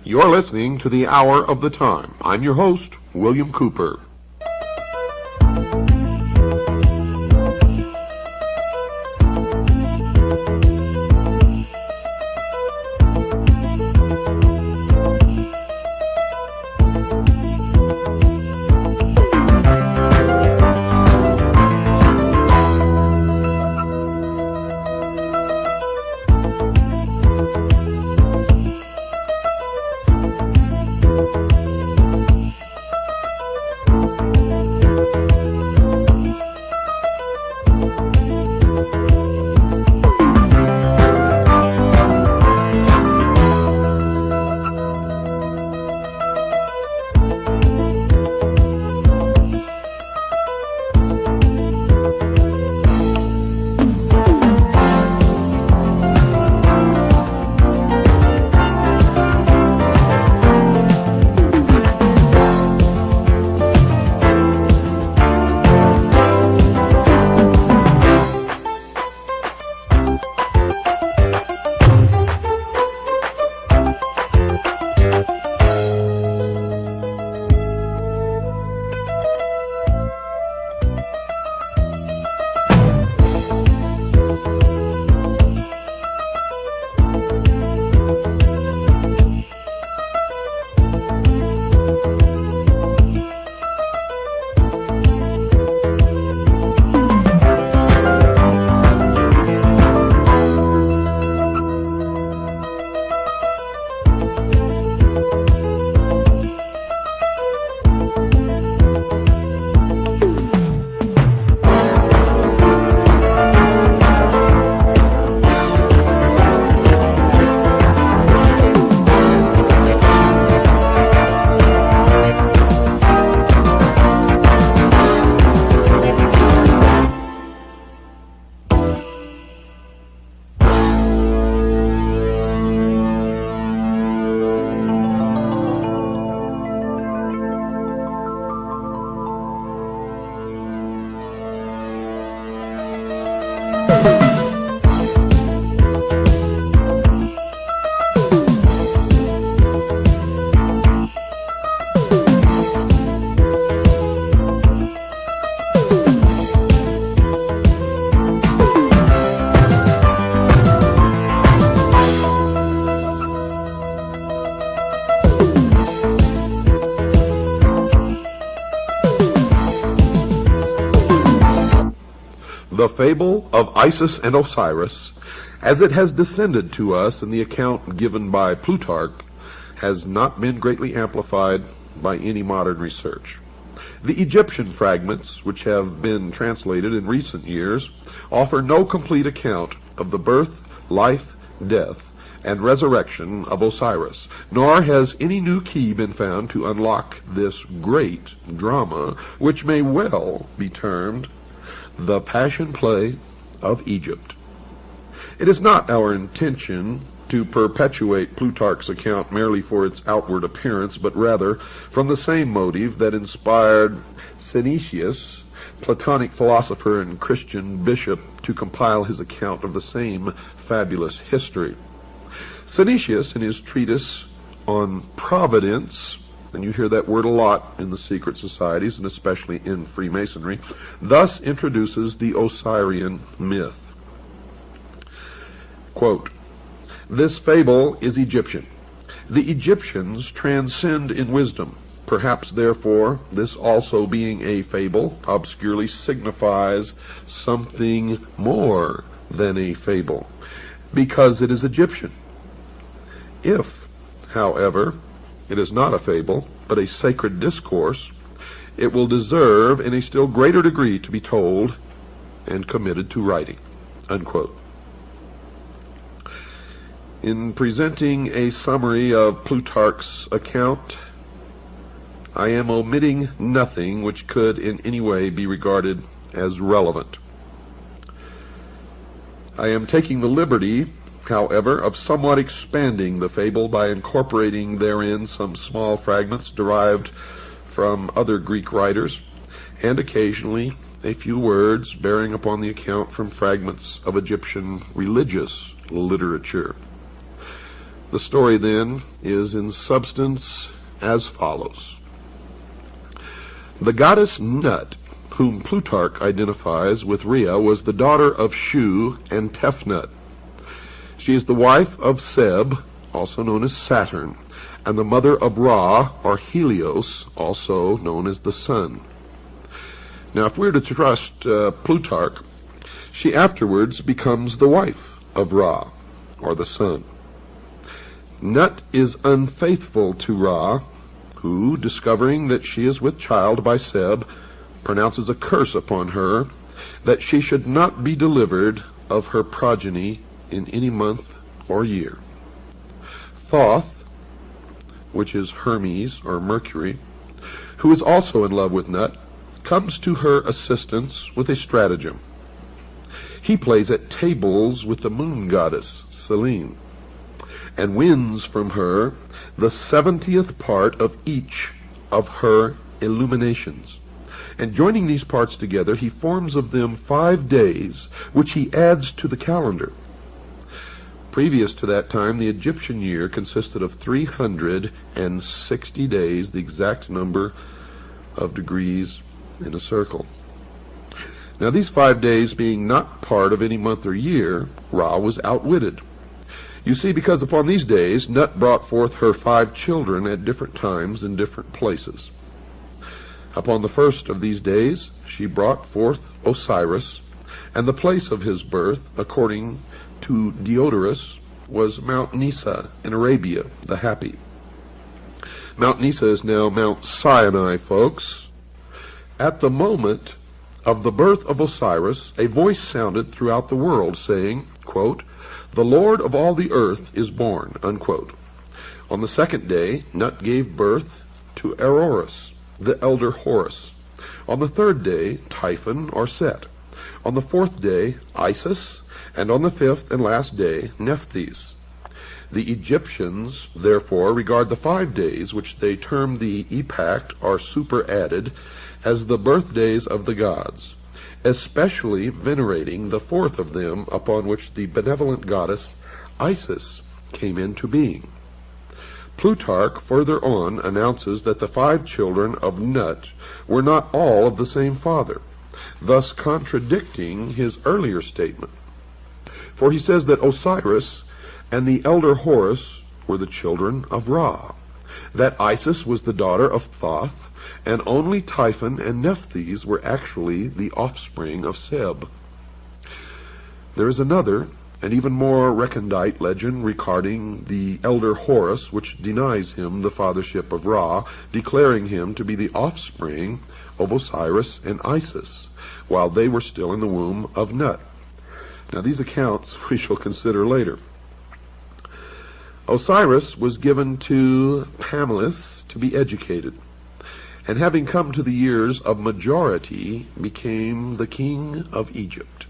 You're listening to the Hour of the Time. I'm your host, William Cooper. The fable of Isis and Osiris, as it has descended to us in the account given by Plutarch, has not been greatly amplified by any modern research. The Egyptian fragments, which have been translated in recent years, offer no complete account of the birth, life, death, and resurrection of Osiris, nor has any new key been found to unlock this great drama, which may well be termed the Passion Play of Egypt. It is not our intention to perpetuate Plutarch's account merely for its outward appearance, but rather from the same motive that inspired Synesius, Platonic philosopher and Christian bishop, to compile his account of the same fabulous history. Synesius, in his treatise on Providence, and you hear that word a lot in the secret societies and especially in Freemasonry, thus introduces the Osirian myth. Quote, "This fable is Egyptian. The Egyptians transcend in wisdom. Perhaps, therefore, this also being a fable, obscurely signifies something more than a fable, because it is Egyptian. If, however, it is not a fable, but a sacred discourse, it will deserve in a still greater degree to be told and committed to writing." Unquote. In presenting a summary of Plutarch's account, I am omitting nothing which could in any way be regarded as relevant. I am taking the liberty, however, of somewhat expanding the fable by incorporating therein some small fragments derived from other Greek writers, and occasionally a few words bearing upon the account from fragments of Egyptian religious literature. The story then is in substance as follows. The goddess Nut, whom Plutarch identifies with Rhea, was the daughter of Shu and Tefnut. She is the wife of Seb, also known as Saturn, and the mother of Ra, or Helios, also known as the sun. Now, if we're to trust Plutarch, she afterwards becomes the wife of Ra, or the sun. Nut is unfaithful to Ra, who, discovering that she is with child by Seb, pronounces a curse upon her that she should not be delivered of her progeny in any month or year. Thoth, which is Hermes or Mercury, who is also in love with Nut, comes to her assistance with a stratagem. He plays at tables with the moon goddess, Selene, and wins from her the 70th part of each of her illuminations. And joining these parts together, he forms of them 5 days, which he adds to the calendar. Previous to that time, the Egyptian year consisted of 360 days, the exact number of degrees in a circle. Now, these 5 days being not part of any month or year, Ra was outwitted. You see, because upon these days Nut brought forth her 5 children at different times in different places. Upon the first of these days she brought forth Osiris, and the place of his birth, according to Diodorus, was Mount Nisa in Arabia, the Happy. Mount Nisa is now Mount Sinai, folks. At the moment of the birth of Osiris, a voice sounded throughout the world, saying, quote, "The Lord of all the earth is born," unquote. On the second day, Nut gave birth to Eroris, the elder Horus. On the third day, Typhon or Set. On the fourth day, Isis, and on the fifth and last day, Nephthys. The Egyptians, therefore, regard the 5 days, which they term the epact or superadded, as the birthdays of the gods, especially venerating the fourth of them, upon which the benevolent goddess Isis came into being. Plutarch further on announces that the 5 children of Nut were not all of the same father, thus contradicting his earlier statement. For he says that Osiris and the elder Horus were the children of Ra, that Isis was the daughter of Thoth, and only Typhon and Nephthys were actually the offspring of Seb. There is another, and even more recondite legend regarding the elder Horus, which denies him the fathership of Ra, declaring him to be the offspring of Osiris and Isis, while they were still in the womb of Nut. Now, these accounts we shall consider later. Osiris was given to Pamela to be educated, and having come to the years of majority, became the king of Egypt.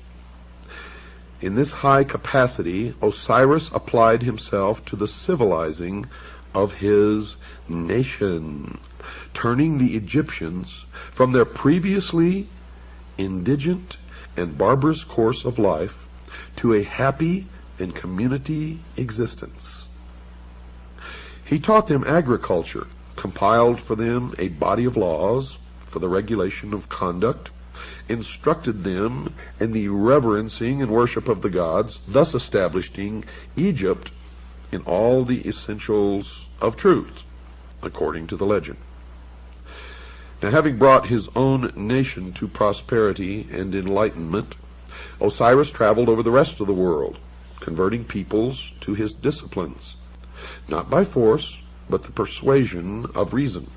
In this high capacity, Osiris applied himself to the civilizing of his nation, turning the Egyptians from their previously indigent and barbarous course of life to a happy and community existence. He taught them agriculture, compiled for them a body of laws for the regulation of conduct, instructed them in the reverencing and worship of the gods, thus establishing Egypt in all the essentials of truth, according to the legend. Now, having brought his own nation to prosperity and enlightenment, Osiris traveled over the rest of the world, converting peoples to his disciplines, not by force, but the persuasion of reason.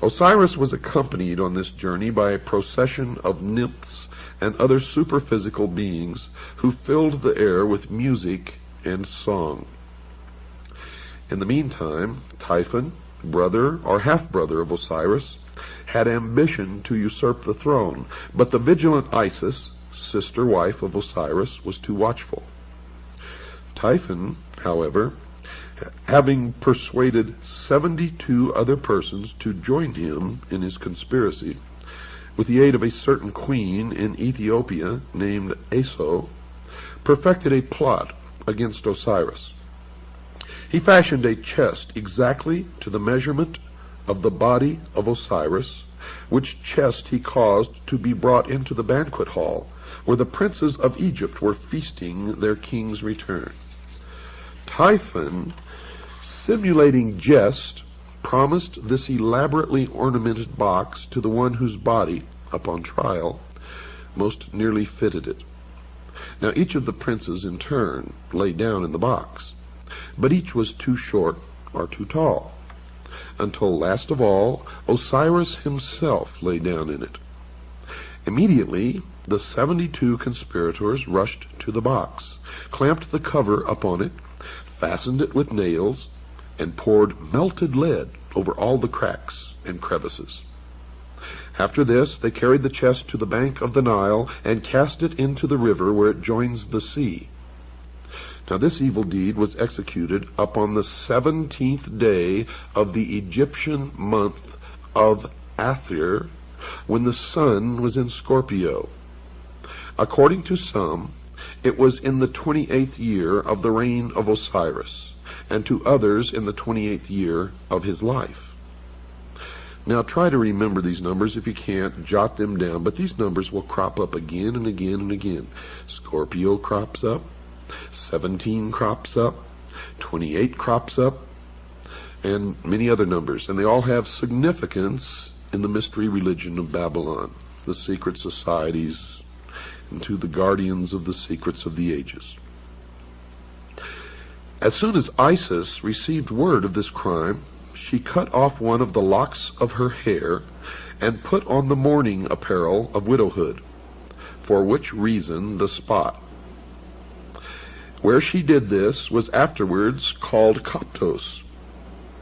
Osiris was accompanied on this journey by a procession of nymphs and other superphysical beings who filled the air with music and song. In the meantime, Typhon, brother or half-brother of Osiris, had ambition to usurp the throne, but the vigilant Isis, sister wife of Osiris, was too watchful. Typhon, however, having persuaded 72 other persons to join him in his conspiracy, with the aid of a certain queen in Ethiopia named Aso, perfected a plot against Osiris. He fashioned a chest exactly to the measurement of the body of Osiris, which chest he caused to be brought into the banquet hall, where the princes of Egypt were feasting their king's return. Typhon, simulating jest, promised this elaborately ornamented box to the one whose body, upon trial, most nearly fitted it. Now each of the princes in turn lay down in the box, but each was too short or too tall, until last of all Osiris himself lay down in it. Immediately the 72 conspirators rushed to the box, clamped the cover upon it, fastened it with nails, and poured melted lead over all the cracks and crevices. After this, they carried the chest to the bank of the Nile and cast it into the river where it joins the sea. Now this evil deed was executed upon the 17th day of the Egyptian month of Athir, when the sun was in Scorpio. According to some, it was in the 28th year of the reign of Osiris, and to others in the 28th year of his life. Now try to remember these numbers. If you can't, jot them down, but these numbers will crop up again and again and again. Scorpio crops up, 17 crops up, 28 crops up, and many other numbers, and they all have significance in the mystery religion of Babylon, the secret societies, and to the guardians of the secrets of the ages. As soon as Isis received word of this crime, she cut off one of the locks of her hair and put on the mourning apparel of widowhood, for which reason the spot where she did this was afterwards called Coptos.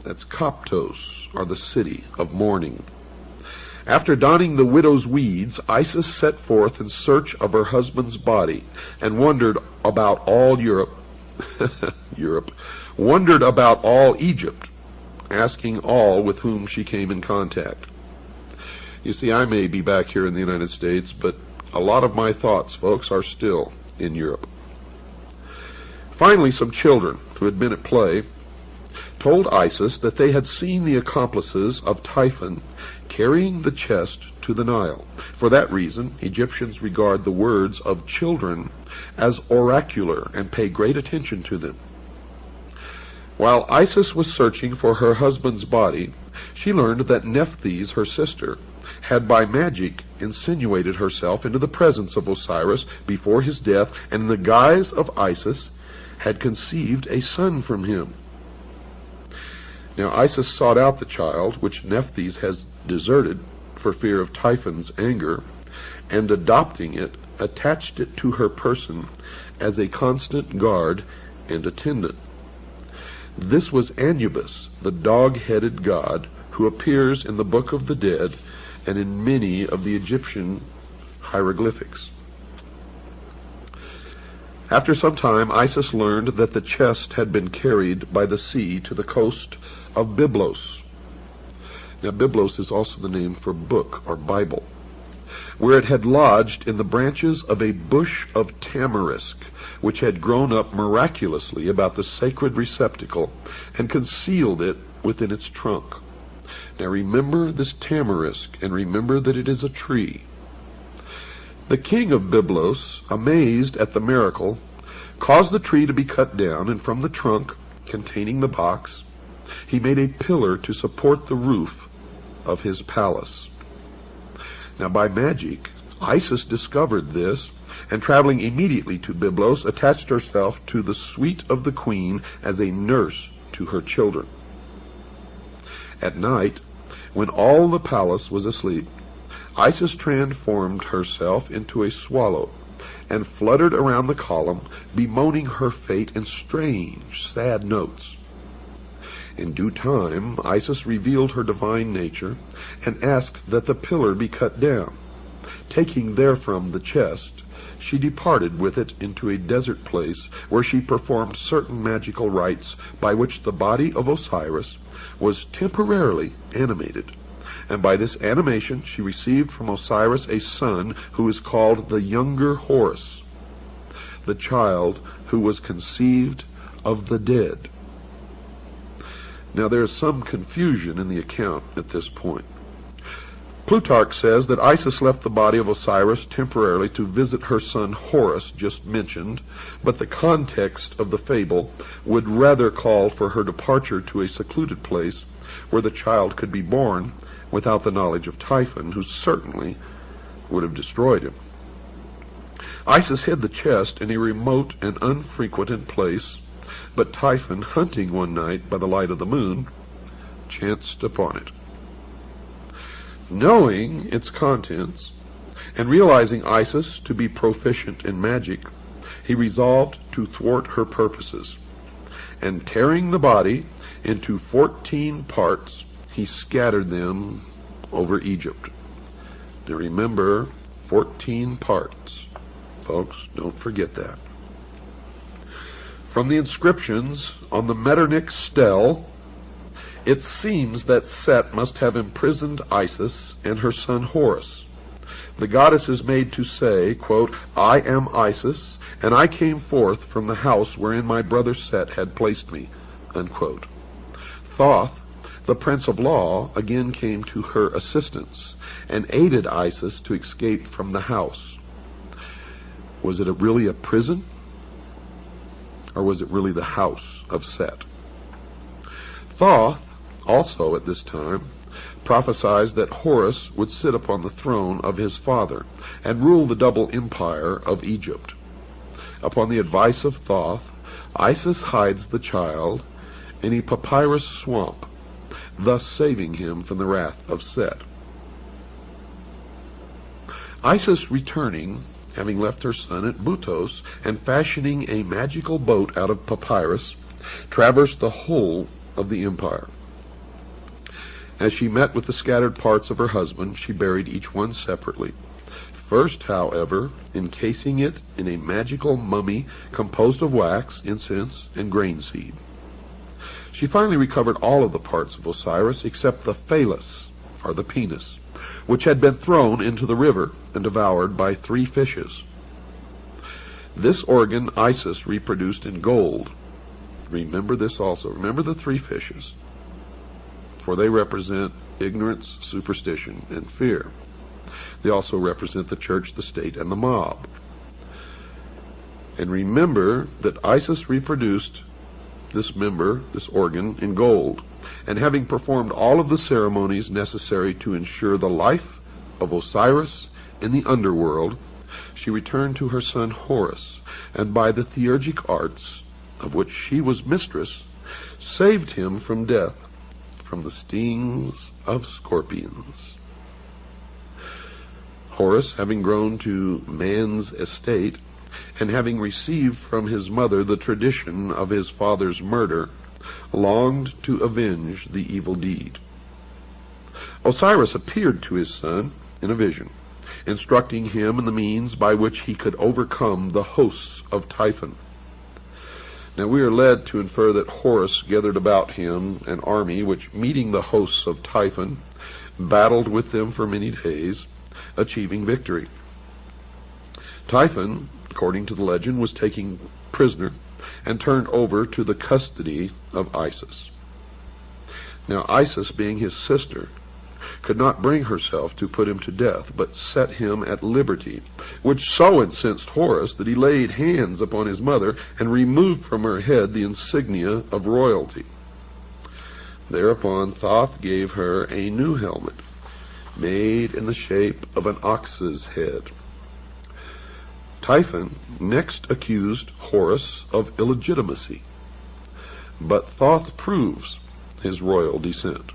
That's Coptos, or the city of mourning. After donning the widow's weeds, Isis set forth in search of her husband's body and wandered about all Europe, wandered about all Egypt, asking all with whom she came in contact. You see, I may be back here in the United States, but a lot of my thoughts, folks, are still in Europe. Finally, some children who had been at play told Isis that they had seen the accomplices of Typhon carrying the chest to the Nile. For that reason, Egyptians regard the words of children as oracular and pay great attention to them. While Isis was searching for her husband's body, she learned that Nephthys, her sister, had by magic insinuated herself into the presence of Osiris before his death, and in the guise of Isis had conceived a son from him. Now Isis sought out the child, which Nephthys has deserted for fear of Typhon's anger, and adopting it, attached it to her person as a constant guard and attendant. This was Anubis, the dog-headed god, who appears in the Book of the Dead and in many of the Egyptian hieroglyphics. After some time, Isis learned that the chest had been carried by the sea to the coast of Byblos. Now, Byblos is also the name for book or Bible, where it had lodged in the branches of a bush of tamarisk, which had grown up miraculously about the sacred receptacle and concealed it within its trunk. Now remember this tamarisk, and remember that it is a tree. The king of Byblos, amazed at the miracle, caused the tree to be cut down, and from the trunk containing the box, he made a pillar to support the roof of his palace. Now by magic, Isis discovered this, and traveling immediately to Byblos, attached herself to the suite of the queen as a nurse to her children. At night, when all the palace was asleep, Isis transformed herself into a swallow and fluttered around the column, bemoaning her fate in strange, sad notes. In due time, Isis revealed her divine nature and asked that the pillar be cut down. Taking therefrom the chest, she departed with it into a desert place where she performed certain magical rites by which the body of Osiris was temporarily animated. And by this animation she received from Osiris a son who is called the younger Horus, the child who was conceived of the dead. Now there is some confusion in the account at this point. Plutarch says that Isis left the body of Osiris temporarily to visit her son Horus, just mentioned, but the context of the fable would rather call for her departure to a secluded place where the child could be born without the knowledge of Typhon, who certainly would have destroyed him. Isis hid the chest in a remote and unfrequented place, but Typhon, hunting one night by the light of the moon, chanced upon it. Knowing its contents, and realizing Isis to be proficient in magic, he resolved to thwart her purposes, and tearing the body into 14 parts, he scattered them over Egypt. Now remember, 14 parts. Folks, don't forget that. From the inscriptions on the Metternich stele, it seems that Set must have imprisoned Isis and her son Horus. The goddess is made to say, quote, "I am Isis, and I came forth from the house wherein my brother Set had placed me," unquote. Thoth, the prince of law, again came to her assistance and aided Isis to escape from the house. Was it really a prison? Or was it really the house of Set? Thoth also at this time prophesied that Horus would sit upon the throne of his father and rule the double empire of Egypt. Upon the advice of Thoth, Isis hides the child in a papyrus swamp, thus saving him from the wrath of Set. Isis returning, having left her son at Butos, and fashioning a magical boat out of papyrus, traversed the whole of the empire. As she met with the scattered parts of her husband, she buried each one separately. First, however, encasing it in a magical mummy composed of wax, incense, and grain seed. She finally recovered all of the parts of Osiris except the phallus, or the penis, which had been thrown into the river and devoured by 3 fishes. This organ Isis reproduced in gold. Remember this also. Remember the 3 fishes, for they represent ignorance, superstition, and fear. They also represent the church, the state, and the mob. And remember that Isis reproduced this organ, in gold, and having performed all of the ceremonies necessary to ensure the life of Osiris in the underworld, she returned to her son Horus, and by the theurgic arts, of which she was mistress, saved him from death, from the stings of scorpions. Horus, having grown to man's estate, and having received from his mother the tradition of his father's murder, longed to avenge the evil deed. Osiris appeared to his son in a vision, instructing him in the means by which he could overcome the hosts of Typhon. Now we are led to infer that Horus gathered about him an army which, meeting the hosts of Typhon, battled with them for many days, achieving victory. Typhon, according to the legend, was taken prisoner and turned over to the custody of Isis. Now Isis, being his sister, could not bring herself to put him to death, but set him at liberty, which so incensed Horus that he laid hands upon his mother and removed from her head the insignia of royalty. Thereupon Thoth gave her a new helmet, made in the shape of an ox's head. Typhon next accused Horus of illegitimacy, but Thoth proves his royal descent.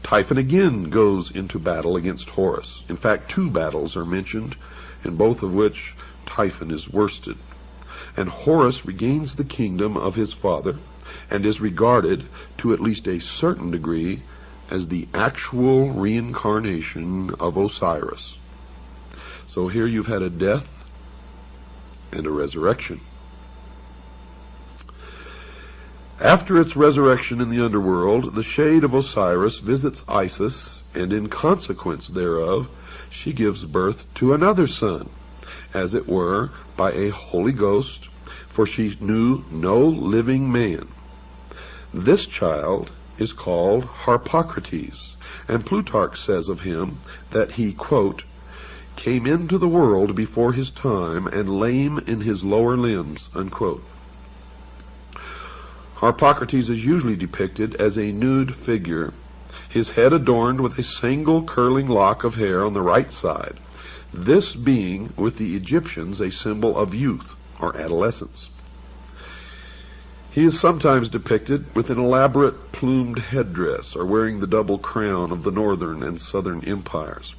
Typhon again goes into battle against Horus. In fact, 2 battles are mentioned, in both of which Typhon is worsted. And Horus regains the kingdom of his father and is regarded, to at least a certain degree, as the actual reincarnation of Osiris. So here you've had a death and a resurrection. After its resurrection in the underworld, the shade of Osiris visits Isis, and in consequence thereof, she gives birth to another son, as it were, by a Holy Ghost, for she knew no living man. This child is called Harpocrates, and Plutarch says of him that he, quote, came into the world before his time and lame in his lower limbs, unquote. Harpocrates is usually depicted as a nude figure, his head adorned with a single curling lock of hair on the right side, this being with the Egyptians a symbol of youth or adolescence. He is sometimes depicted with an elaborate plumed headdress or wearing the double crown of the northern and southern empires.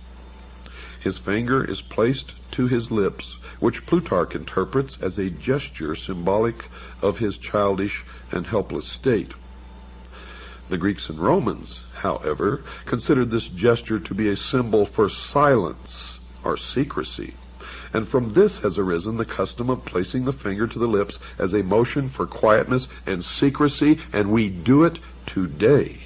His finger is placed to his lips, which Plutarch interprets as a gesture symbolic of his childish and helpless state. The Greeks and Romans, however, considered this gesture to be a symbol for silence or secrecy, and from this has arisen the custom of placing the finger to the lips as a motion for quietness and secrecy, and we do it today.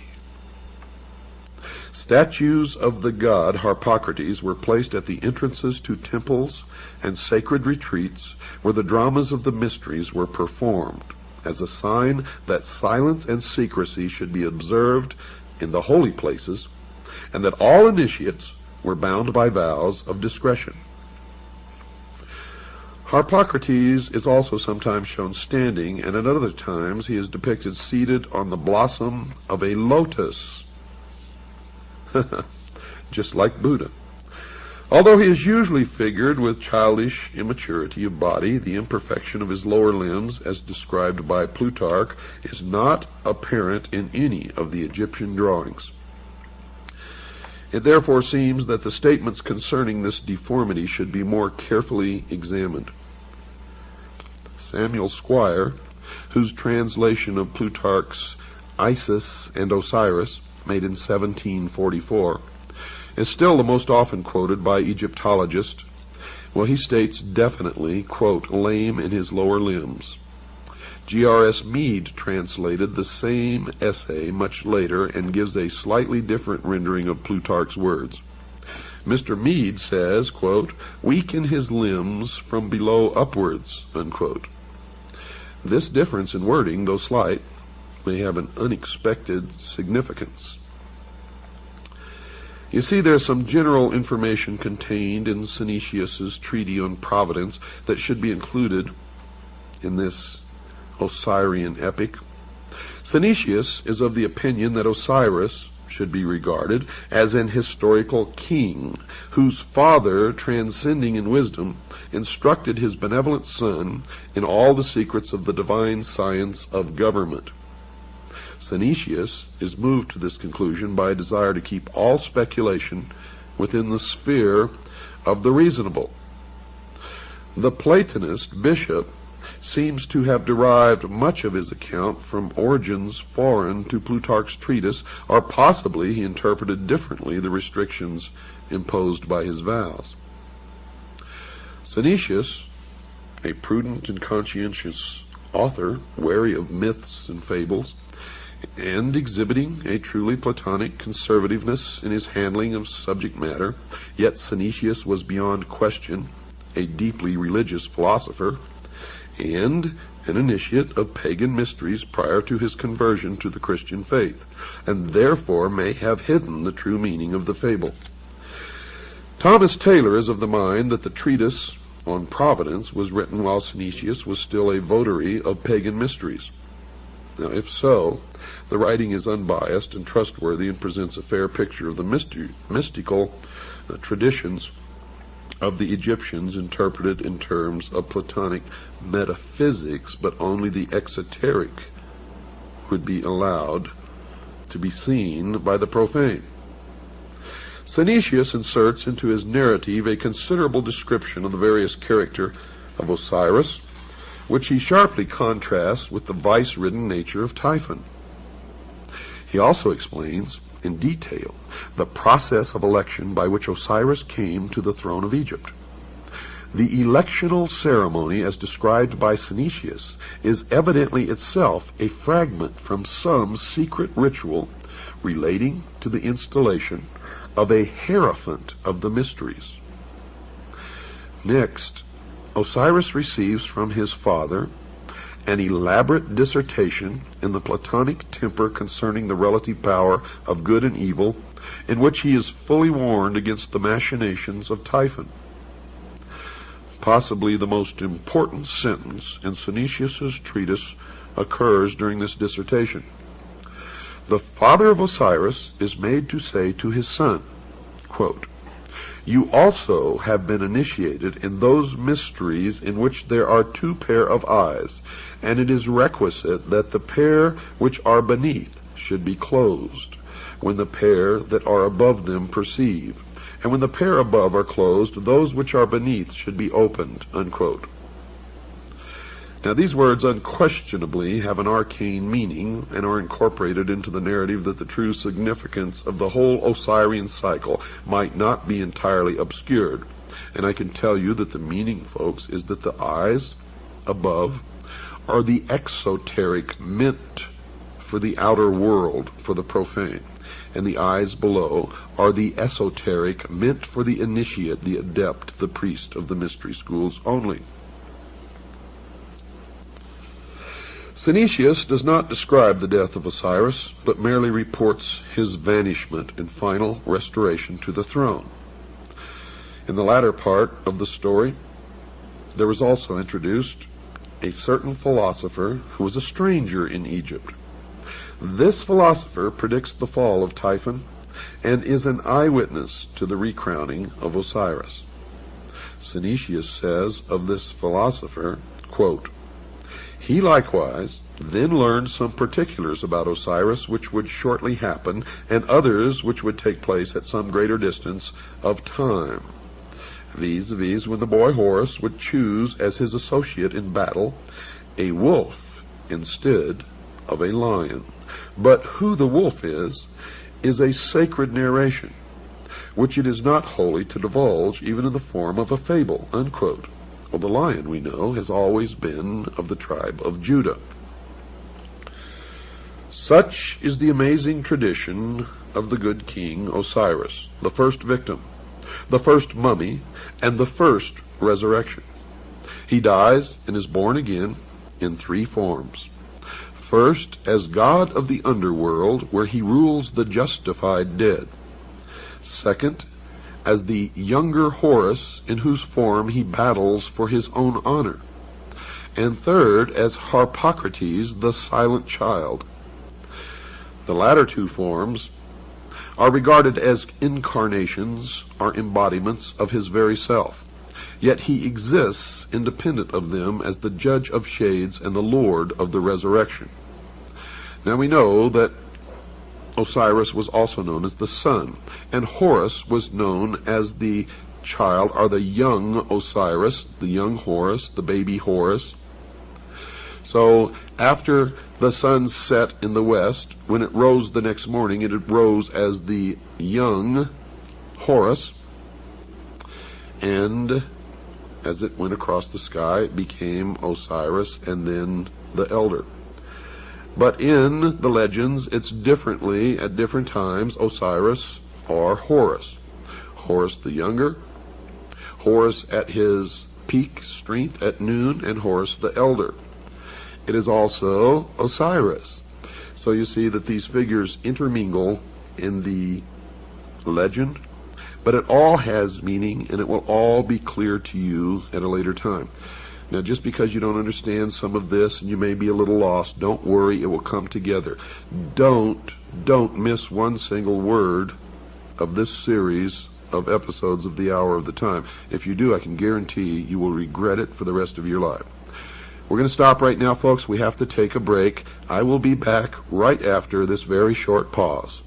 Statues of the god Harpocrates were placed at the entrances to temples and sacred retreats where the dramas of the mysteries were performed, as a sign that silence and secrecy should be observed in the holy places, and that all initiates were bound by vows of discretion. Harpocrates is also sometimes shown standing, and at other times he is depicted seated on the blossom of a lotus, just like Buddha. Although he is usually figured with childish immaturity of body, the imperfection of his lower limbs, as described by Plutarch, is not apparent in any of the Egyptian drawings. It therefore seems that the statements concerning this deformity should be more carefully examined. Samuel Squire, whose translation of Plutarch's Isis and Osiris, made in 1744, is still the most often quoted by Egyptologists. Well, he states definitely, quote, lame in his lower limbs. G.R.S. Mead translated the same essay much later and gives a slightly different rendering of Plutarch's words. Mr. Mead says, quote, weak in his limbs from below upwards, unquote. This difference in wording, though slight, may have an unexpected significance. You see, there's some general information contained in Synesius's treatise on Providence that should be included in this Osirian epic. Synesius is of the opinion that Osiris should be regarded as an historical king, whose father, transcending in wisdom, instructed his benevolent son in all the secrets of the divine science of government. Synesius is moved to this conclusion by a desire to keep all speculation within the sphere of the reasonable. The Platonist Bishop seems to have derived much of his account from origins foreign to Plutarch's treatise, or possibly he interpreted differently the restrictions imposed by his vows. Synesius, a prudent and conscientious author, wary of myths and fables, and exhibiting a truly Platonic conservativeness in his handling of subject matter, yet Synesius was beyond question a deeply religious philosopher and an initiate of pagan mysteries prior to his conversion to the Christian faith, and therefore may have hidden the true meaning of the fable. Thomas Taylor is of the mind that the treatise on Providence was written while Synesius was still a votary of pagan mysteries. Now, if so, the writing is unbiased and trustworthy and presents a fair picture of the mystical traditions of the Egyptians interpreted in terms of Platonic metaphysics, but only the exoteric would be allowed to be seen by the profane. Synesius inserts into his narrative a considerable description of the various character of Osiris, which he sharply contrasts with the vice-ridden nature of Typhon. He also explains in detail the process of election by which Osiris came to the throne of Egypt. The electional ceremony, as described by Synesius, is evidently itself a fragment from some secret ritual relating to the installation of a hierophant of the mysteries. Next, Osiris receives from his father an elaborate dissertation in the Platonic temper concerning the relative power of good and evil, in which he is fully warned against the machinations of Typhon. Possibly the most important sentence in Synesius's treatise occurs during this dissertation. The father of Osiris is made to say to his son, quote, "You also have been initiated in those mysteries in which there are two pair of eyes, and it is requisite that the pair which are beneath should be closed, when the pair that are above them perceive, and when the pair above are closed, those which are beneath should be opened," unquote. Now these words unquestionably have an arcane meaning and are incorporated into the narrative that the true significance of the whole Osirian cycle might not be entirely obscured. And I can tell you that the meaning, folks, is that the eyes above are the exoteric meant for the outer world, for the profane, and the eyes below are the esoteric meant for the initiate, the adept, the priest of the mystery schools only. Synesius does not describe the death of Osiris, but merely reports his vanishment and final restoration to the throne. In the latter part of the story, there was also introduced a certain philosopher who was a stranger in Egypt. This philosopher predicts the fall of Typhon and is an eyewitness to the recrowning of Osiris. Synesius says of this philosopher, quote, "He likewise then learned some particulars about Osiris which would shortly happen, and others which would take place at some greater distance of time, viz. When the boy Horus would choose as his associate in battle a wolf instead of a lion. But who the wolf is a sacred narration, which it is not holy to divulge even in the form of a fable," unquote. Well, the lion, we know, has always been of the tribe of Judah. Such is the amazing tradition of the good king Osiris, the first victim, the first mummy, and the first resurrection. He dies and is born again in three forms. First, as god of the underworld, where he rules the justified dead. Second, as the younger Horus, in whose form he battles for his own honor. And third, as Harpocrates, the silent child. The latter two forms are regarded as incarnations or embodiments of his very self. Yet he exists independent of them as the judge of shades and the lord of the resurrection. Now we know that Osiris was also known as the sun, and Horus was known as the child, or the young Osiris, the young Horus, the baby Horus. So after the sun set in the west, when it rose the next morning, it rose as the young Horus, and as it went across the sky, it became Osiris and then the elder. But in the legends, it's differently at different times Osiris or Horus. Horus the younger, Horus at his peak strength at noon, and Horus the elder. It is also Osiris. So you see that these figures intermingle in the legend, but it all has meaning, and it will all be clear to you at a later time. Now, just because you don't understand some of this and you may be a little lost, don't worry, it will come together. Don't miss one single word of this series of episodes of The Hour of the Time. If you do, I can guarantee you will regret it for the rest of your life. We're going to stop right now, folks. We have to take a break. I will be back right after this very short pause.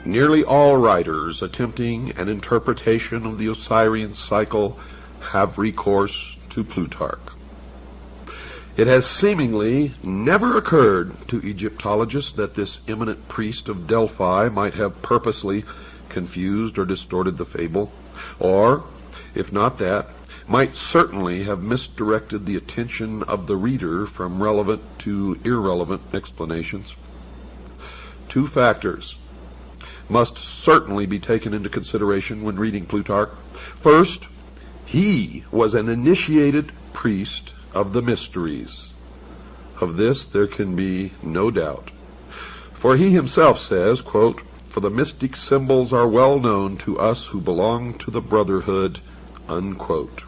Nearly all writers attempting an interpretation of the Osirian cycle have recourse to Plutarch. It has seemingly never occurred to Egyptologists that this eminent priest of Delphi might have purposely confused or distorted the fable, or, if not that, might certainly have misdirected the attention of the reader from relevant to irrelevant explanations. Two factors must certainly be taken into consideration when reading Plutarch. First, he was an initiated priest of the mysteries. Of this there can be no doubt. For he himself says, quote, "For the mystic symbols are well known to us who belong to the brotherhood," unquote.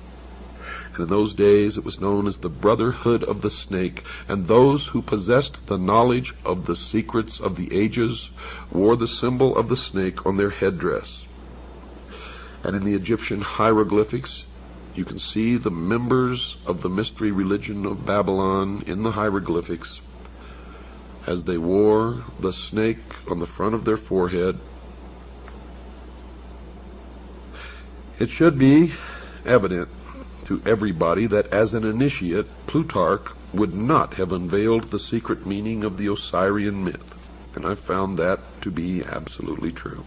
And in those days it was known as the Brotherhood of the Snake, and those who possessed the knowledge of the secrets of the ages wore the symbol of the snake on their headdress. And in the Egyptian hieroglyphics, you can see the members of the mystery religion of Babylon in the hieroglyphics as they wore the snake on the front of their forehead. It should be evident to everybody that as an initiate, Plutarch would not have unveiled the secret meaning of the Osirian myth, and I found that to be absolutely true.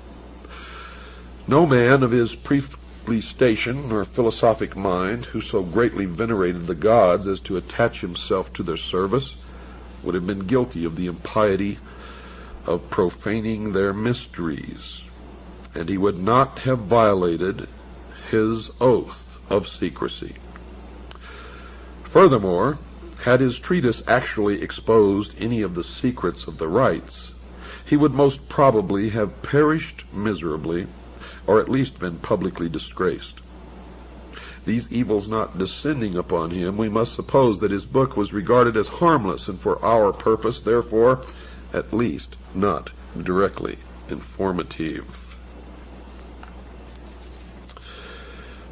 No man of his priestly station or philosophic mind who so greatly venerated the gods as to attach himself to their service would have been guilty of the impiety of profaning their mysteries, and he would not have violated his oath of secrecy. Furthermore, had his treatise actually exposed any of the secrets of the rites, he would most probably have perished miserably, or at least been publicly disgraced. These evils not descending upon him, we must suppose that his book was regarded as harmless and for our purpose, therefore, at least not directly informative.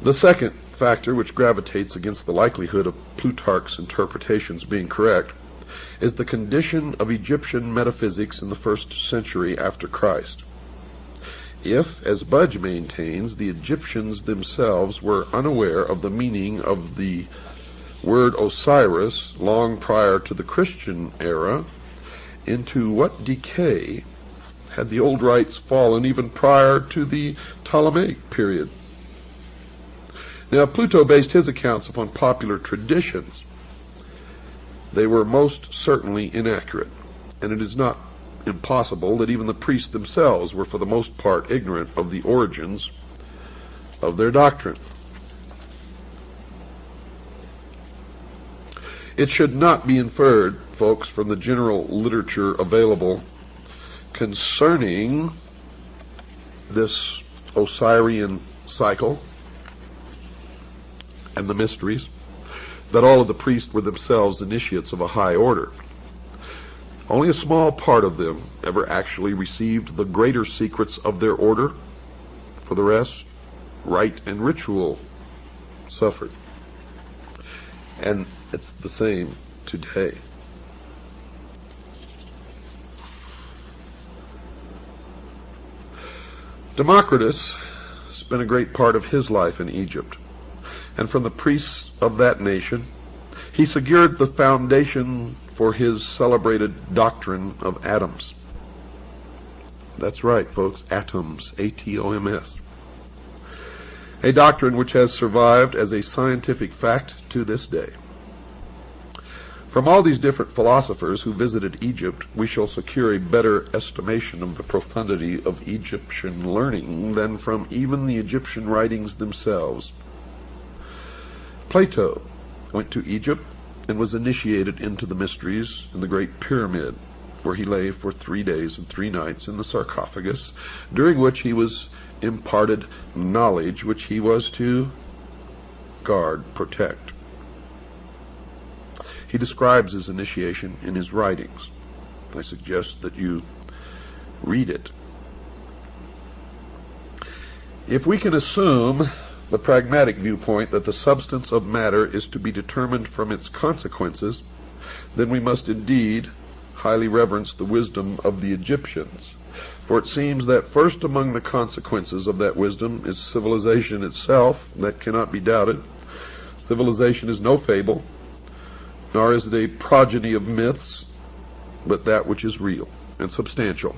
The second factor which gravitates against the likelihood of Plutarch's interpretations being correct is the condition of Egyptian metaphysics in the 1st century after Christ. If, as Budge maintains, the Egyptians themselves were unaware of the meaning of the word Osiris long prior to the Christian era, into what decay had the old rites fallen even prior to the Ptolemaic period? Now, Pluto based his accounts upon popular traditions. They were most certainly inaccurate, and it is not impossible that even the priests themselves were for the most part ignorant of the origins of their doctrine. It should not be inferred, folks, from the general literature available concerning this Osirian cycle and the mysteries, that all of the priests were themselves initiates of a high order. Only a small part of them ever actually received the greater secrets of their order. For the rest, rite and ritual suffered. And it's the same today. Democritus spent a great part of his life in Egypt, and from the priests of that nation he secured the foundation for his celebrated doctrine of atoms. That's right, folks, atoms, A-T-O-M-S. A doctrine which has survived as a scientific fact to this day. From all these different philosophers who visited Egypt, we shall secure a better estimation of the profundity of Egyptian learning than from even the Egyptian writings themselves. Plato went to Egypt and was initiated into the mysteries in the Great Pyramid, where he lay for 3 days and 3 nights in the sarcophagus, during which he was imparted knowledge which he was to guard, protect. He describes his initiation in his writings. I suggest that you read it. If we can assume the pragmatic viewpoint that the substance of matter is to be determined from its consequences, then we must indeed highly reverence the wisdom of the Egyptians, For it seems that first among the consequences of that wisdom is civilization itself. That cannot be doubted. Civilization is no fable, nor is it a progeny of myths, but that which is real and substantial.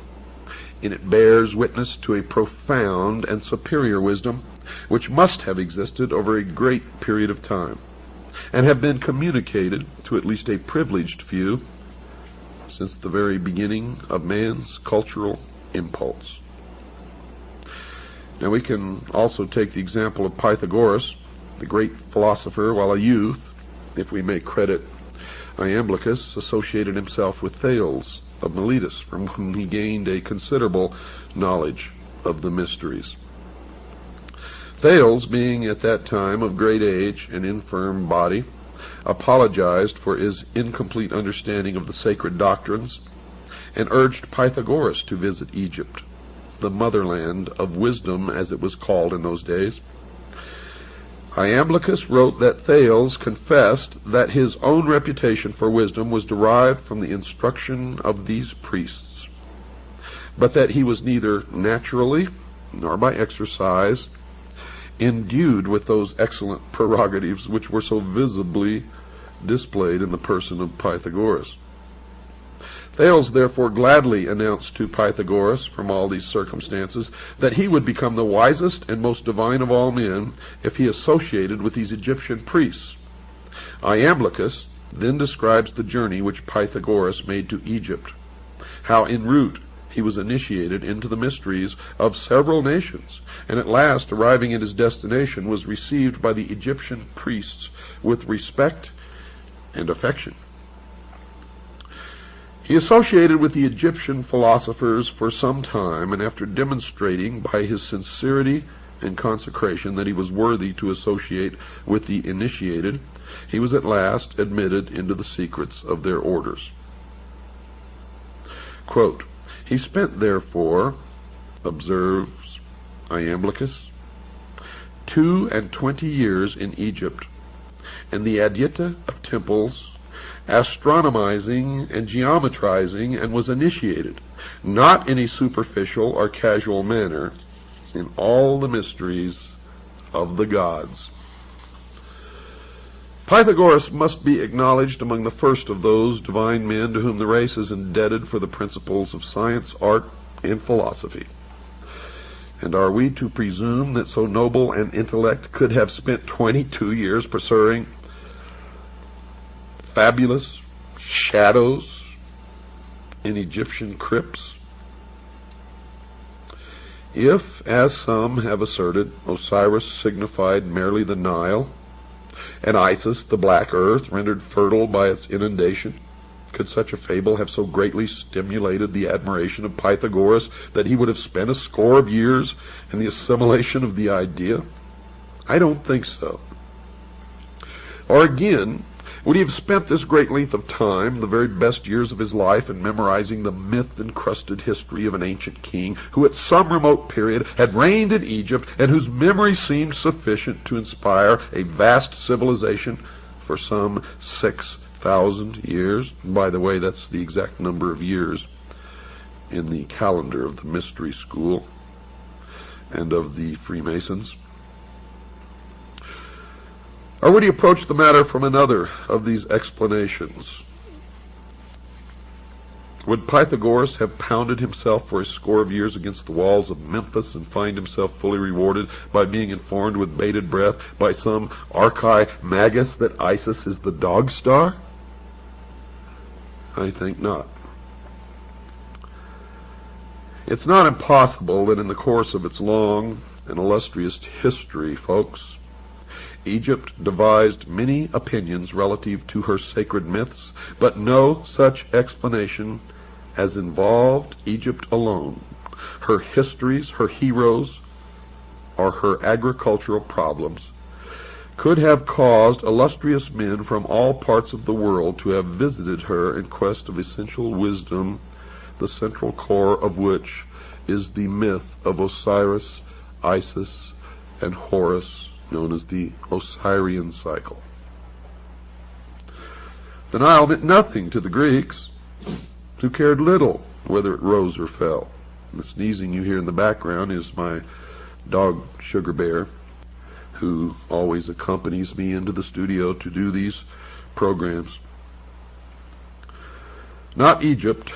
And it bears witness to a profound and superior wisdom, which must have existed over a great period of time, and have been communicated to at least a privileged few since the very beginning of man's cultural impulse. Now we can also take the example of Pythagoras, the great philosopher. While a youth, if we may credit Iamblichus, associated himself with Thales of Miletus, from whom he gained a considerable knowledge of the mysteries. Thales, being at that time of great age and infirm body, apologized for his incomplete understanding of the sacred doctrines, and urged Pythagoras to visit Egypt, the motherland of wisdom, as it was called in those days. Iamblichus wrote that Thales confessed that his own reputation for wisdom was derived from the instruction of these priests, but that he was neither naturally nor by exercise endued with those excellent prerogatives which were so visibly displayed in the person of Pythagoras. Thales therefore gladly announced to Pythagoras, from all these circumstances, that he would become the wisest and most divine of all men if he associated with these Egyptian priests. Iamblichus then describes the journey which Pythagoras made to Egypt, how en route he was initiated into the mysteries of several nations, and at last, arriving at his destination, was received by the Egyptian priests with respect and affection. He associated with the Egyptian philosophers for some time, and after demonstrating by his sincerity and consecration that he was worthy to associate with the initiated, he was at last admitted into the secrets of their orders. Quote, "He spent, therefore," observes Iamblichus, 22 years in Egypt, and the adyta of temples, astronomizing and geometrizing, and was initiated, not in a superficial or casual manner, in all the mysteries of the gods. Pythagoras must be acknowledged among the first of those divine men to whom the race is indebted for the principles of science, art, and philosophy. And are we to presume that so noble an intellect could have spent 22 years pursuing fabulous shadows in Egyptian crypts? If, as some have asserted, Osiris signified merely the Nile, and Isis the black earth rendered fertile by its inundation, could such a fable have so greatly stimulated the admiration of Pythagoras that he would have spent a score of years in the assimilation of the idea? I don't think so. Or again, would he have spent this great length of time, the very best years of his life, in memorizing the myth-encrusted history of an ancient king who at some remote period had reigned in Egypt, and whose memory seemed sufficient to inspire a vast civilization for some 6,000 years? By the way, that's the exact number of years in the calendar of the Mystery School and of the Freemasons. Or would he approach the matter from another of these explanations? Would Pythagoras have pounded himself for a score of years against the walls of Memphis and find himself fully rewarded by being informed with bated breath by some archimagus that Isis is the dog star? I think not. It's not impossible that in the course of its long and illustrious history, folks, Egypt devised many opinions relative to her sacred myths, but no such explanation as involved Egypt alone, her histories, her heroes, or her agricultural problems, could have caused illustrious men from all parts of the world to have visited her in quest of essential wisdom, the central core of which is the myth of Osiris, Isis, and Horus, known as the Osirian cycle. The Nile meant nothing to the Greeks, who cared little whether it rose or fell. The sneezing you hear in the background is my dog Sugar Bear, who always accompanies me into the studio to do these programs. Not Egypt,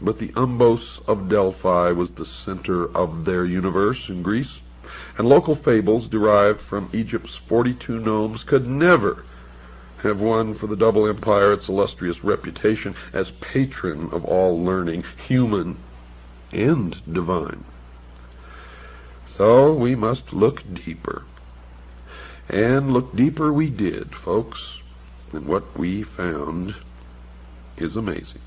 but the Umbos of Delphi was the center of their universe in Greece, and local fables derived from Egypt's 42 gnomes could never have won for the double empire its illustrious reputation as patron of all learning, human and divine. So we must look deeper. And look deeper we did, folks, and what we found is amazing.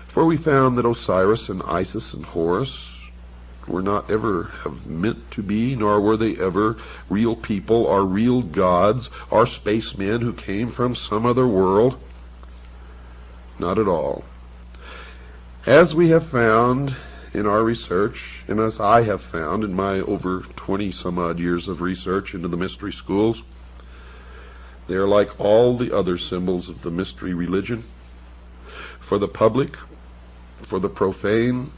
For we found that Osiris and Isis and Horus were not ever have meant to be, nor were they ever real people or real gods or spacemen who came from some other world. Not at all. As we have found in our research, and as I have found in my over 20-some-odd years of research into the mystery schools, they are like all the other symbols of the mystery religion. For the public, for the profane,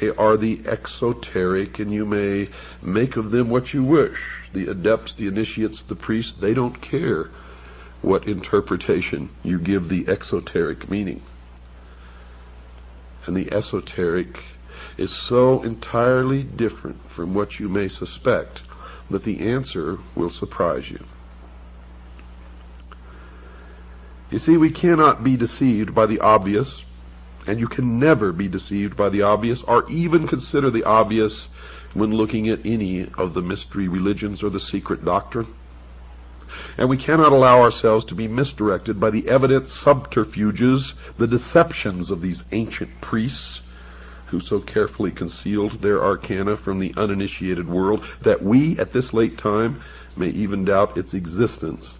they are the exoteric, and you may make of them what you wish. The adepts, the initiates, the priests, they don't care what interpretation you give the exoteric meaning. And the esoteric is so entirely different from what you may suspect that the answer will surprise you. You see, we cannot be deceived by the obvious, and you can never be deceived by the obvious, or even consider the obvious when looking at any of the mystery religions or the secret doctrine. And we cannot allow ourselves to be misdirected by the evident subterfuges, the deceptions of these ancient priests, who so carefully concealed their arcana from the uninitiated world that we, at this late time, may even doubt its existence.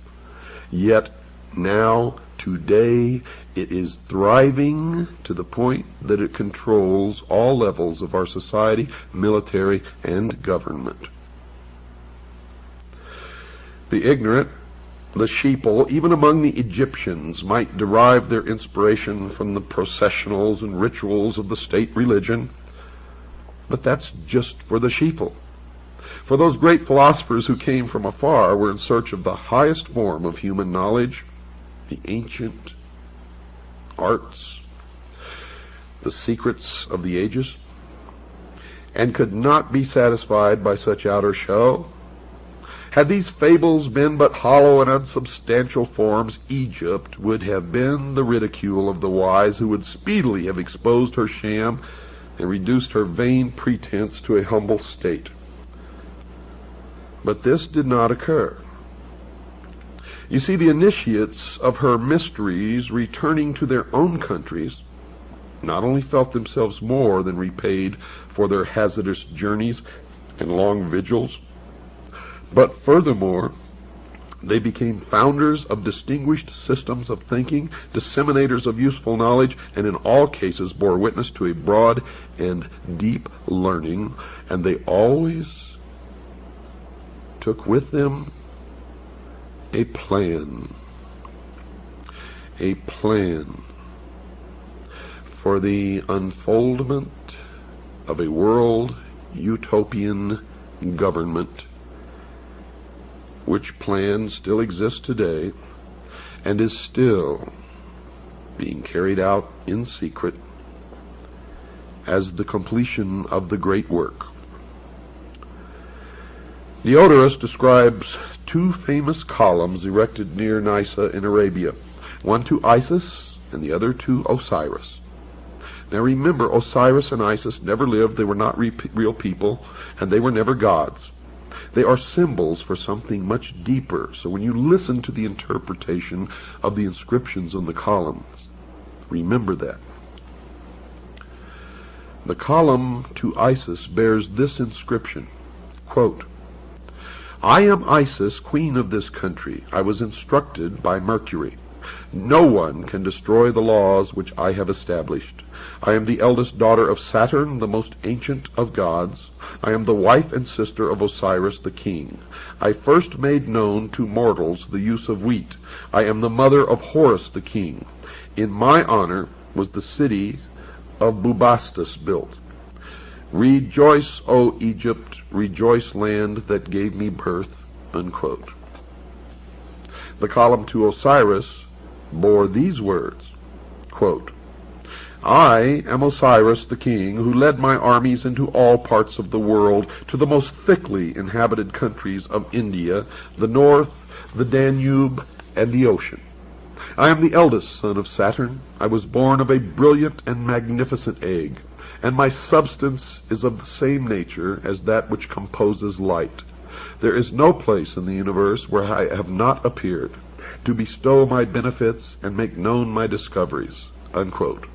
Yet now, today, it is thriving to the point that it controls all levels of our society, military, and government. The ignorant, the sheeple, even among the Egyptians, might derive their inspiration from the processionals and rituals of the state religion, but that's just for the sheeple. For those great philosophers who came from afar were in search of the highest form of human knowledge, the ancient arts, the secrets of the ages, and could not be satisfied by such outer show. Had these fables been but hollow and unsubstantial forms, Egypt would have been the ridicule of the wise, who would speedily have exposed her sham and reduced her vain pretense to a humble state. But this did not occur. You see, the initiates of her mysteries, returning to their own countries, not only felt themselves more than repaid for their hazardous journeys and long vigils, but furthermore, they became founders of distinguished systems of thinking, disseminators of useful knowledge, and in all cases bore witness to a broad and deep learning, and they always took with them a plan for the unfoldment of a world utopian government, which plan still exists today and is still being carried out in secret as the completion of the great work. Diodorus describes two famous columns erected near Nyssa in Arabia, one to Isis and the other to Osiris. Now remember, Osiris and Isis never lived, they were not real people, and they were never gods. They are symbols for something much deeper. So when you listen to the interpretation of the inscriptions on the columns, remember that. The column to Isis bears this inscription, quote, "I am Isis, queen of this country. I was instructed by Mercury. No one can destroy the laws which I have established. I am the eldest daughter of Saturn, the most ancient of gods. I am the wife and sister of Osiris the king. I first made known to mortals the use of wheat. I am the mother of Horus the king. In my honor was the city of Bubastis built. Rejoice, O Egypt, rejoice, land that gave me birth, unquote. The column to Osiris bore these words, quote, I am Osiris the king, who led my armies into all parts of the world, to the most thickly inhabited countries of India, the north, the Danube, and the ocean. I am the eldest son of Saturn. I was born of a brilliant and magnificent egg, and my substance is of the same nature as that which composes light. There is no place in the universe where I have not appeared, to bestow my benefits and make known my discoveries, unquote.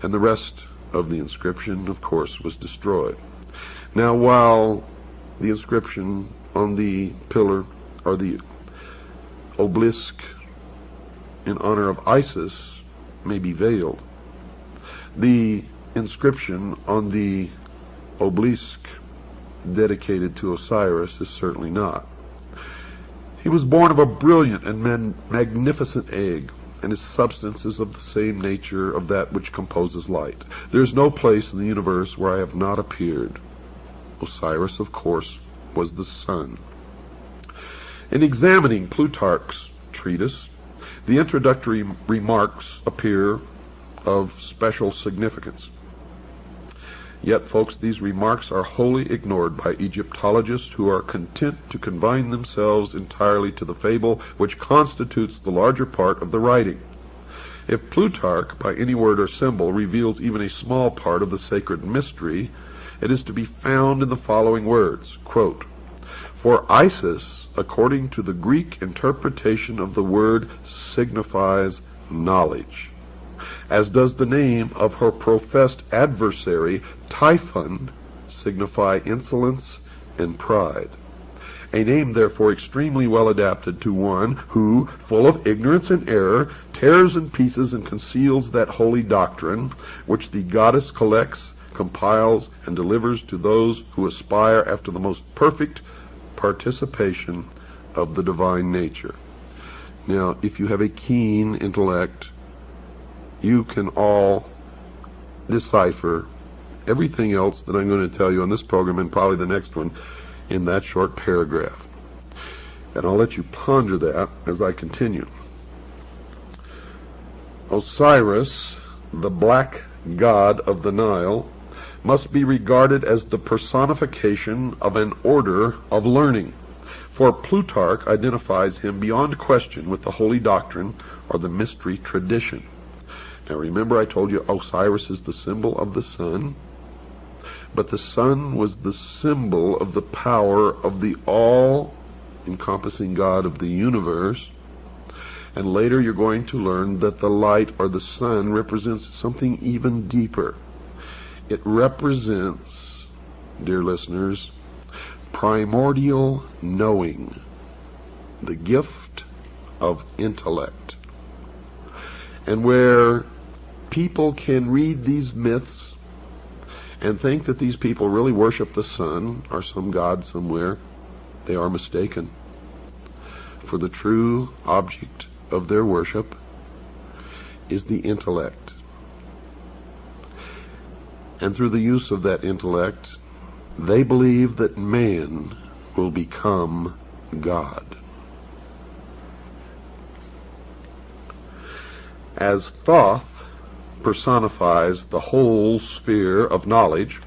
And the rest of the inscription, of course, was destroyed. Now, while the inscription on the pillar, or the obelisk in honor of Isis, may be veiled, the inscription on the obelisk dedicated to Osiris is certainly not. He was born of a brilliant and magnificent egg, and his substance is of the same nature of that which composes light. There is no place in the universe where I have not appeared. Osiris, of course, was the sun. In examining Plutarch's treatise, the introductory remarks appear of special significance. Yet, folks, these remarks are wholly ignored by Egyptologists who are content to confine themselves entirely to the fable which constitutes the larger part of the writing. If Plutarch, by any word or symbol, reveals even a small part of the sacred mystery, it is to be found in the following words, quote, For Isis, according to the Greek interpretation of the word, signifies knowledge, as does the name of her professed adversary, Typhon, signify insolence and pride. A name, therefore, extremely well adapted to one who, full of ignorance and error, tears in pieces and conceals that holy doctrine which the goddess collects, compiles, and delivers to those who aspire after the most perfect participation of the divine nature. Now, if you have a keen intellect, you can all decipher everything else that I'm going to tell you on this program and probably the next one in that short paragraph. And I'll let you ponder that as I continue. Osiris, the black god of the Nile, must be regarded as the personification of an order of learning, for Plutarch identifies him beyond question with the holy doctrine or the mystery tradition. Now remember, I told you Osiris is the symbol of the sun, but the sun was the symbol of the power of the all-encompassing God of the universe. And later you're going to learn that the light, or the sun, represents something even deeper. It represents, dear listeners, primordial knowing, the gift of intellect. And where people can read these myths and think that these people really worship the sun or some god somewhere, they are mistaken. For the true object of their worship is the intellect. And through the use of that intellect, they believe that man will become God. As Thoth personifies the whole sphere of knowledge,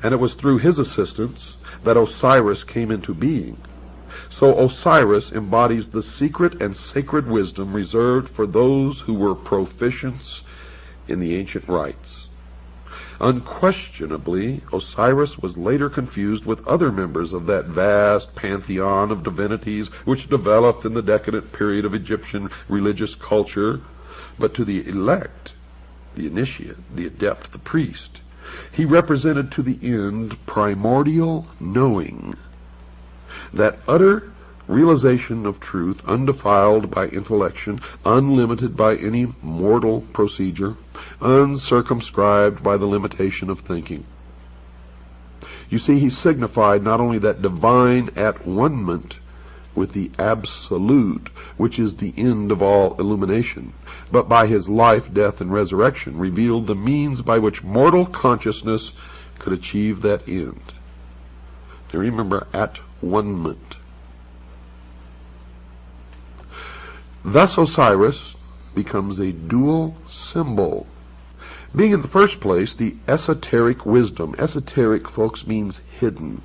and it was through his assistance that Osiris came into being, so Osiris embodies the secret and sacred wisdom reserved for those who were proficients in the ancient rites. Unquestionably, Osiris was later confused with other members of that vast pantheon of divinities which developed in the decadent period of Egyptian religious culture. But to the elect, the initiate, the adept, the priest, he represented to the end primordial knowing, that utter realization of truth, undefiled by intellection, unlimited by any mortal procedure, uncircumscribed by the limitation of thinking. You see, he signified not only that divine at-one-ment with the absolute, which is the end of all illumination, but by his life, death, and resurrection revealed the means by which mortal consciousness could achieve that end. Now remember, at one-ment. Thus Osiris becomes a dual symbol, being in the first place the esoteric wisdom. Esoteric, folks, means hidden.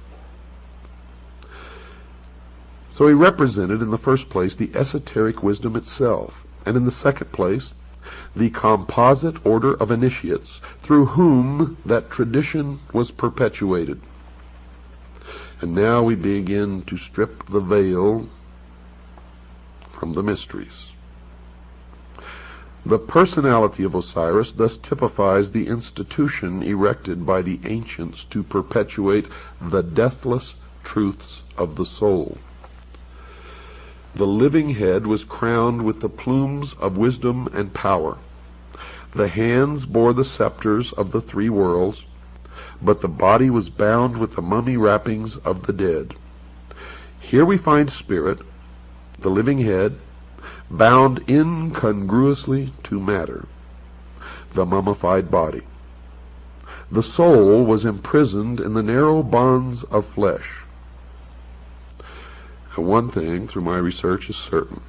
So he represented in the first place the esoteric wisdom itself, and in the second place the composite order of initiates through whom that tradition was perpetuated. And now we begin to strip the veil from the mysteries. The personality of Osiris thus typifies the institution erected by the ancients to perpetuate the deathless truths of the soul. The living head was crowned with the plumes of wisdom and power. The hands bore the scepters of the three worlds, but the body was bound with the mummy wrappings of the dead. Here we find spirit, the living head, bound incongruously to matter, the mummified body. The soul was imprisoned in the narrow bonds of flesh. And one thing, through my research, is certain.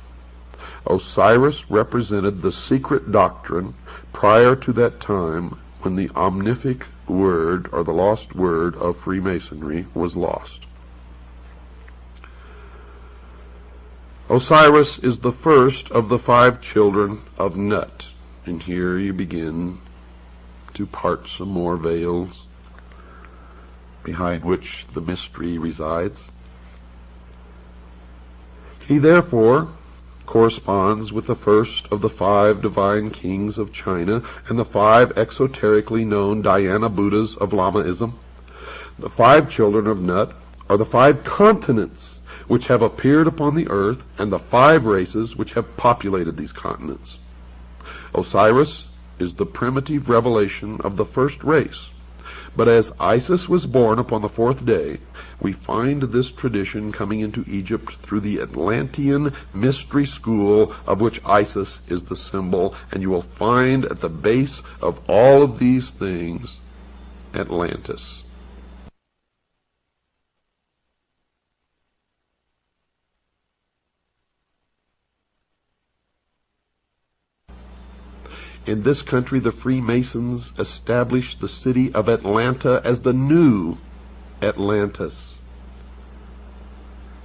Osiris represented the secret doctrine prior to that time when the omnific word, or the lost word, of Freemasonry was lost. Osiris is the first of the 5 children of Nut. And here you begin to part some more veils behind which the mystery resides. He therefore corresponds with the first of the 5 divine kings of China and the 5 exoterically known Dhyana Buddhas of Lamaism. The 5 children of Nut are the 5 continents which have appeared upon the earth and the 5 races which have populated these continents. Osiris is the primitive revelation of the first race. But as Isis was born upon the 4th day, we find this tradition coming into Egypt through the Atlantean mystery school of which Isis is the symbol, and you will find at the base of all of these things Atlantis. In this country, the Freemasons established the city of Atlanta as the new Atlantis.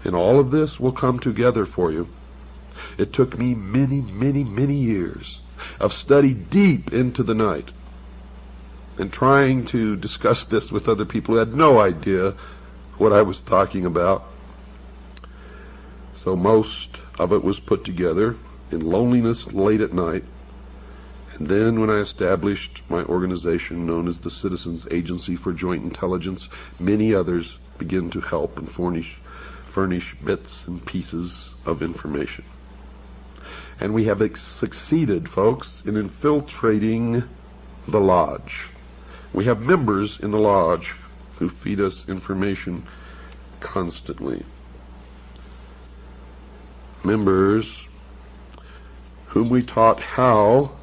And all of this will come together for you. It took me many years of study deep into the night and trying to discuss this with other people who had no idea what I was talking about. So most of it was put together in loneliness late at night. And then when I established my organization known as the Citizens Agency for Joint Intelligence, many others began to help and furnish bits and pieces of information. And we have succeeded, folks, in infiltrating the lodge. We have members in the lodge who feed us information constantly. Members whom we taught how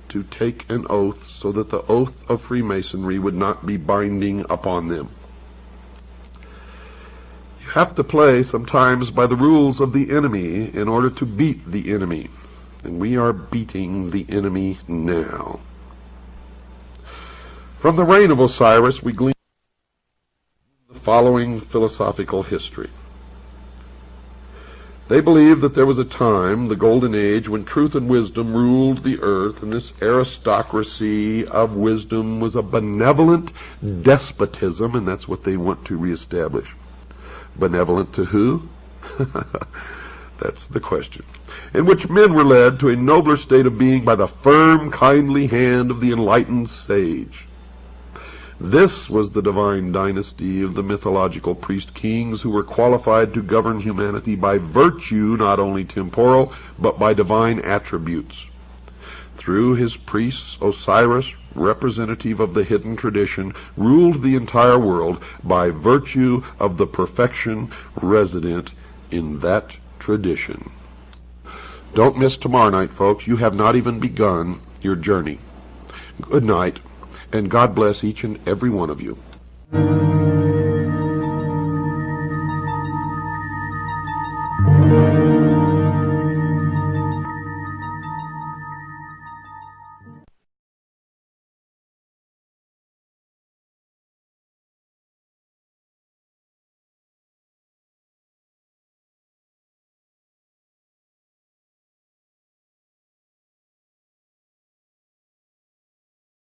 to take an oath so that the oath of Freemasonry would not be binding upon them. You have to play sometimes by the rules of the enemy in order to beat the enemy. And we are beating the enemy now. From the reign of Osiris, we glean the following philosophical history. They believed that there was a time, the Golden Age, when truth and wisdom ruled the earth, and this aristocracy of wisdom was a benevolent despotism, and that's what they want to reestablish. Benevolent to who? That's the question. In which men were led to a nobler state of being by the firm, kindly hand of the enlightened sage. This was the divine dynasty of the mythological priest-kings who were qualified to govern humanity by virtue not only temporal, but by divine attributes. Through his priests, Osiris, representative of the hidden tradition, ruled the entire world by virtue of the perfection resident in that tradition. Don't miss tomorrow night, folks. You have not even begun your journey. Good night. And God bless each and every one of you. you.